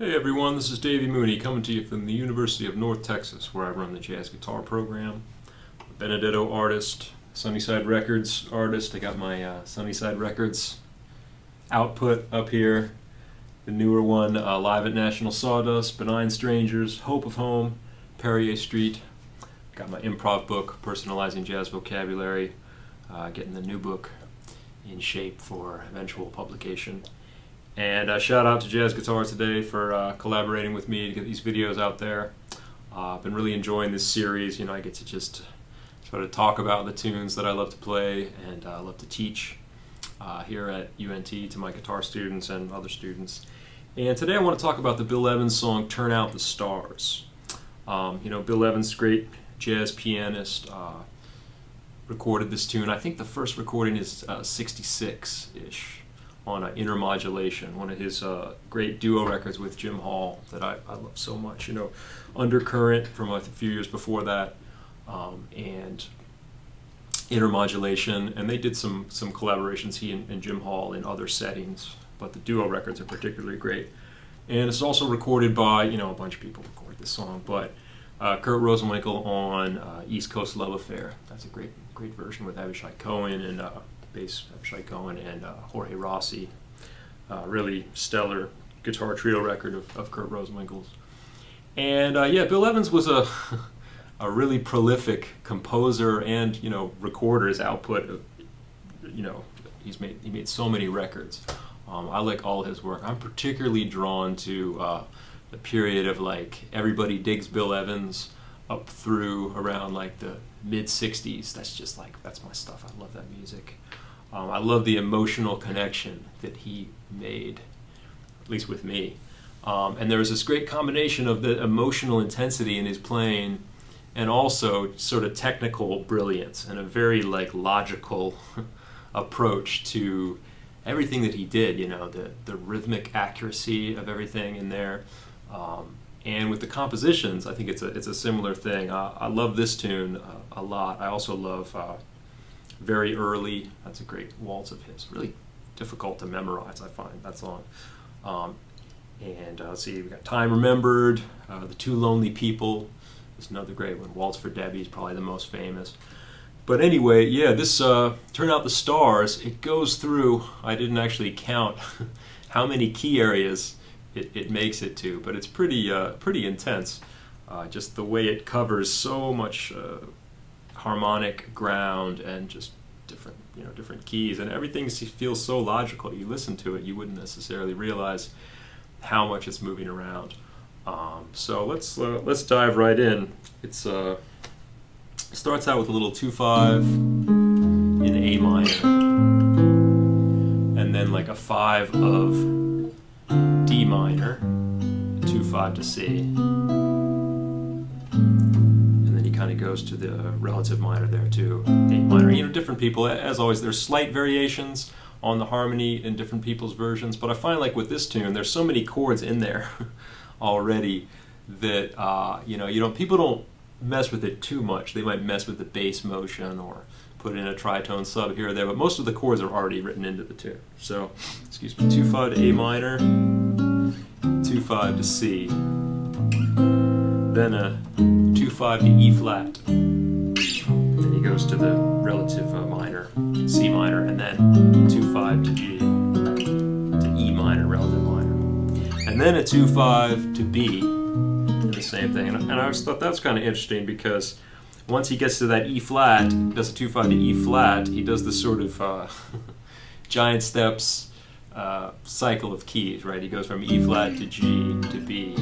Hey everyone, this is Davy Mooney coming to you from the University of North Texas, where I run the jazz guitar program. I'm a Benedetto artist, Sunnyside Records artist. I got my Sunnyside Records output up here. The newer one, Live at National Sawdust, Benign Strangers, Hope of Home, Perrier Street. Got my improv book, Personalizing Jazz Vocabulary, getting the new book in shape for eventual publication. And shout out to Jazz Guitar today for collaborating with me to get these videos out there. I've been really enjoying this series. You know, I get to just try to talk about the tunes that I love to play and I love to teach here at UNT to my guitar students and other students. And today I want to talk about the Bill Evans song, Turn Out the Stars. You know, Bill Evans, great jazz pianist, recorded this tune. I think the first recording is 66-ish. On Intermodulation, one of his great duo records with Jim Hall that I love so much. You know, Undercurrent from a few years before that, and Intermodulation, and they did some collaborations, he and Jim Hall, in other settings, but the duo records are particularly great. And it's also recorded by, you know, a bunch of people recorded this song, but Kurt Rosenwinkel on East Coast Love Affair. That's a great version with Avishai Cohen and bass Avishai Cohen and Jorge Rossi. Really stellar guitar trio record of Kurt Rosenwinkel's. And yeah, Bill Evans was a really prolific composer and, you know, recorder. His output, you know, he made so many records. I like all his work. I'm particularly drawn to the period of like Everybody Digs Bill Evans up through around like the mid-60s. That's just like, that's my stuff. I love that music. I love the emotional connection that he made, at least with me. And there was this great combination of the emotional intensity in his playing and also sort of technical brilliance and a very like logical approach to everything that he did, you know, the rhythmic accuracy of everything in there. And with the compositions, I think it's a similar thing. I love this tune a lot. I also love Very Early. That's a great waltz of his. Really difficult to memorize, I find, that song. And let's see, we got Time Remembered, The Two Lonely People is another great one. Waltz for Debbie is probably the most famous. But anyway, yeah, this Turn Out the Stars, it goes through, I didn't actually count how many key areas it makes it to, but it's pretty intense. Just the way it covers so much harmonic ground and just different keys, and everything feels so logical. You listen to it, you wouldn't necessarily realize how much it's moving around. So let's dive right in. It starts out with a little 2/5 in A minor, and then like a 5 of D minor, 2/5 to C. Kind of goes to the relative minor there too, A minor. You know, different people, as always, there's slight variations on the harmony in different people's versions, but I find like with this tune, there's so many chords in there already that people don't mess with it too much. They might mess with the bass motion or put in a tritone sub here or there, but most of the chords are already written into the tune. So, 2/5 to A minor, 2/5 to C, then a 2/5 to E flat, then he goes to the relative minor, C minor, and then 2/5 to G, to E minor, relative minor, and then a 2/5 to B, and the same thing. And I always thought that was kind of interesting because once he gets to that E flat, does a 2/5 to E flat, he does this sort of giant steps cycle of keys, right? He goes from E flat to G to B.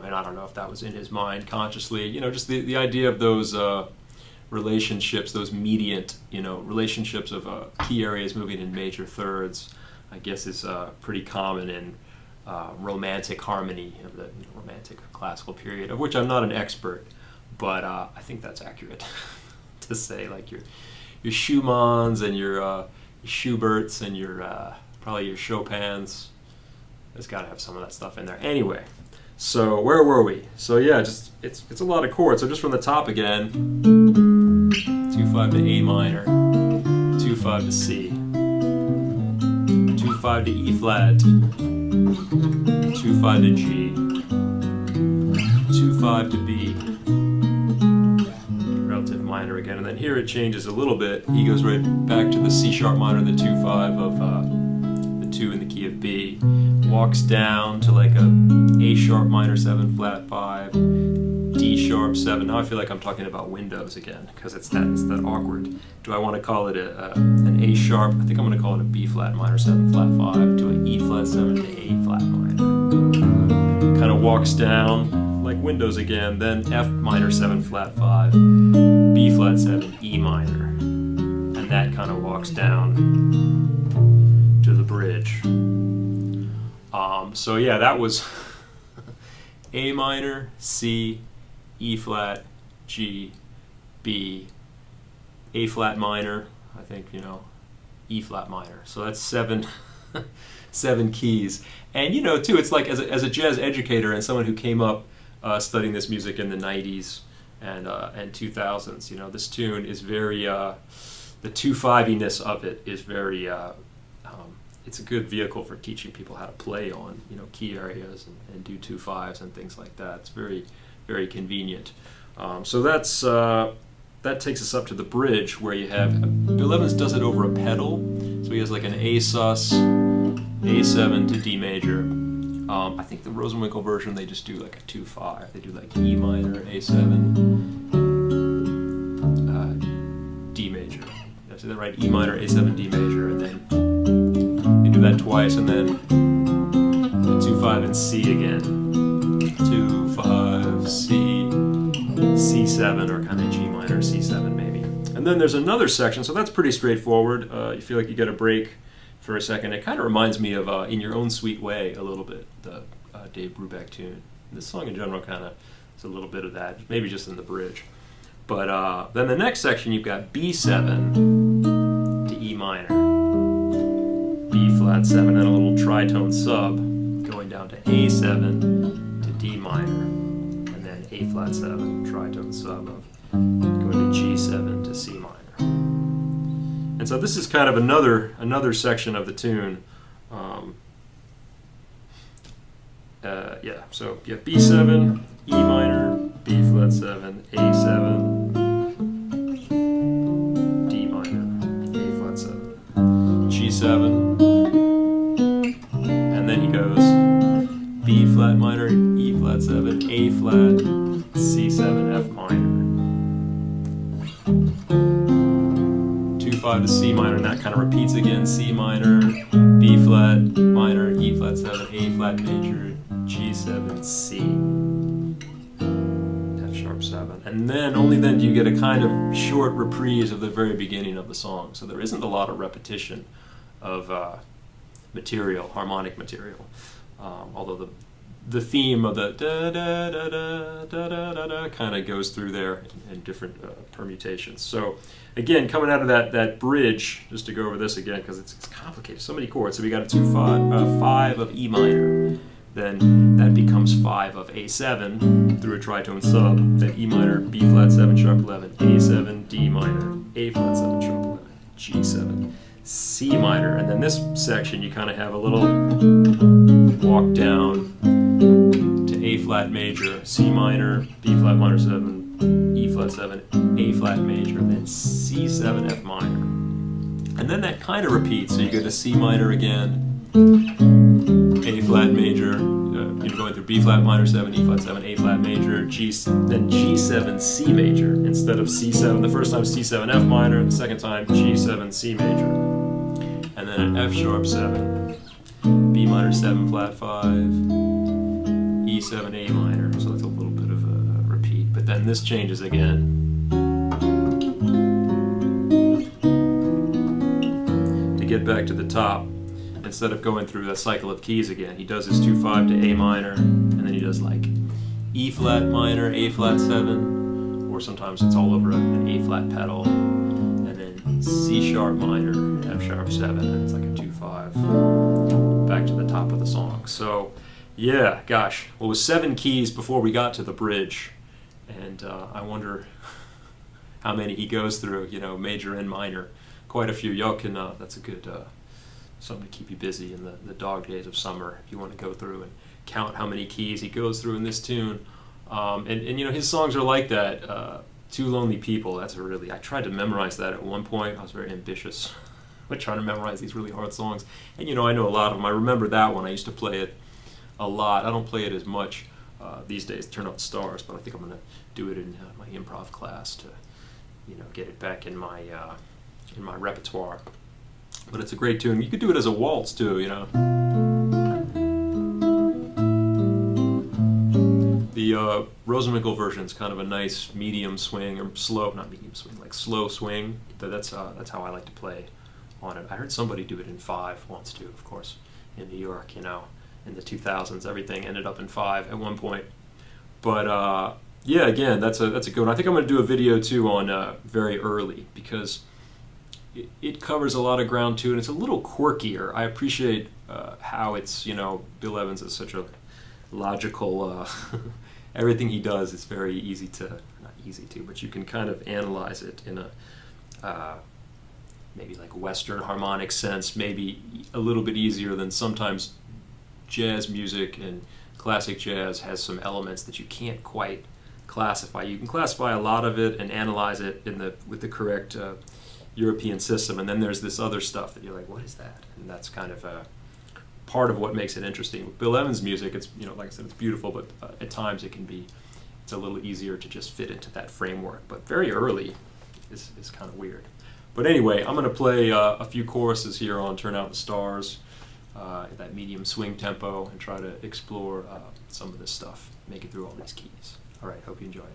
And I don't know if that was in his mind consciously, you know, just the idea of those relationships, those mediant, you know, relationships of key areas moving in major thirds, I guess is pretty common in romantic harmony of the romantic classical period, of which I'm not an expert, but I think that's accurate to say, like your Schumanns and your Schuberts and your probably your Chopins. It's got to have some of that stuff in there. Anyway. So where were we? So yeah, just it's a lot of chords. So just from the top again, 2/5 to A minor, 2/5 to C, 2/5 to E flat, 2-5 to G, 2-5 to B, relative minor again, and then here it changes a little bit. He goes right back to the C sharp minor, the 2-5 of the 2 in the key of B, walks down to like a A sharp minor 7 flat 5, D sharp 7. Now I feel like I'm talking about windows again because it's that awkward. Do I want to call it an A sharp? I think I'm going to call it a B flat minor 7 flat 5 to an E flat 7 to A flat minor. Kind of walks down like windows again, then F minor 7 flat 5, B flat 7, E minor. And that kind of walks down to the bridge. So yeah, that was A minor, C, E flat, G, B, A flat minor, I think, E flat minor. So that's seven keys. And too, it's like as a jazz educator and someone who came up studying this music in the 90s and 2000s, this tune is very, the 2-5-iness of it is very, it's a good vehicle for teaching people how to play on, key areas and do 2-5s and things like that. It's very, very convenient. So that takes us up to the bridge where you have, Bill Evans does it over a pedal. So he has like an A sus, A7 to D major. I think the Rosenwinkel version, they just do like a 2-5. They do like E minor, A7, D major. Did I say that right? E minor, A7, D major, and then they do that twice, and then 2-5 and C again. 2-5, C, C7, or kind of G minor, C7 maybe. And then there's another section, so that's pretty straightforward. You feel like you get a break for a second. It kind of reminds me of In Your Own Sweet Way a little bit, the Dave Brubeck tune. This song in general kind of is a little bit of that, maybe just in the bridge. But then the next section, you've got B7 to E minor, B flat 7, and a little tritone sub going down to A7 to D minor, and then A flat 7, tritone sub of going to G7 to C minor. And so this is kind of another section of the tune. So you have B7, E minor, B flat 7, A7, D minor, A flat 7, G7, and then he goes B flat minor, E flat 7, A flat, C7, F minor. 2-5 to C minor, and that kind of repeats again. C minor, B flat minor, E flat 7, A flat major, G7, C, F sharp 7. And then, only then do you get a kind of short reprise of the very beginning of the song. So there isn't a lot of repetition of material, harmonic material. Although the theme of the da da da da da da da da kind of goes through there in different permutations. So again, coming out of that bridge, just to go over this again because it's complicated, so many chords. So we got a 5 of E minor, then that becomes 5 of A7 through a tritone sub, then E minor, B flat 7 sharp 11, A7, D minor, A flat 7 sharp 11, G7, C minor, and then this section you kind of have a little walk down to A flat major, C minor, B flat minor 7, E flat 7, A flat major, then C7, F minor. And then that kind of repeats, so you go to C minor again, A flat major, you're going through B flat minor 7, E flat 7, A flat major, then G7, C major, instead of C7. The first time C7, F minor, the second time G7, C major. And then an F sharp 7, B minor 7 flat 5, E7, A minor, so that's a little bit of a repeat, but then this changes again. To get back to the top, instead of going through the cycle of keys again, he does his 2-5 to A minor, and then he does like E flat minor, A flat 7, or sometimes it's all over an A flat pedal, and then C sharp minor, F sharp 7, and it's like a 2-5 back to the top of the song. So yeah, gosh, well, it was 7 keys before we got to the bridge, and I wonder how many he goes through, major and minor. Quite a few. Y'all can, that's a good something to keep you busy in the dog days of summer. If you want to go through and count how many keys he goes through in this tune. And you know, his songs are like that. Two Lonely People, that's I tried to memorize that at one point. I was very ambitious with trying to memorize these really hard songs. And you know, I know a lot of them. I remember that one. I used to play it a lot. I don't play it as much these days, Turn Out the Stars, but I think I'm going to do it in my improv class to, you know, get it back in my repertoire. But it's a great tune. You could do it as a waltz too, you know. The Rosenwinkel version is kind of a nice medium swing, or slow, not medium swing, like slow swing. That's how I like to play on it. I heard somebody do it in 5 once too, of course, in New York, you know, in the 2000s. Everything ended up in 5 at one point. But yeah, again, that's a good one. I think I'm going to do a video too on Very Early, because it covers a lot of ground too, and it's a little quirkier. I appreciate how it's, you know, Bill Evans is such a logical, everything he does is very easy to, not easy to, but you can kind of analyze it in a maybe like Western harmonic sense, maybe a little bit easier than sometimes jazz music, and classic jazz has some elements that you can't quite classify. You can classify a lot of it and analyze it with the correct European system, and then there's this other stuff that you're like, what is that? And that's kind of part of what makes it interesting. With Bill Evans' music, it's, you know, like I said, it's beautiful, but at times it's a little easier to just fit into that framework. But Very Early is kind of weird. But anyway, I'm going to play a few choruses here on Turn Out the Stars, at that medium swing tempo, and try to explore some of this stuff, make it through all these keys. All right, hope you enjoy it.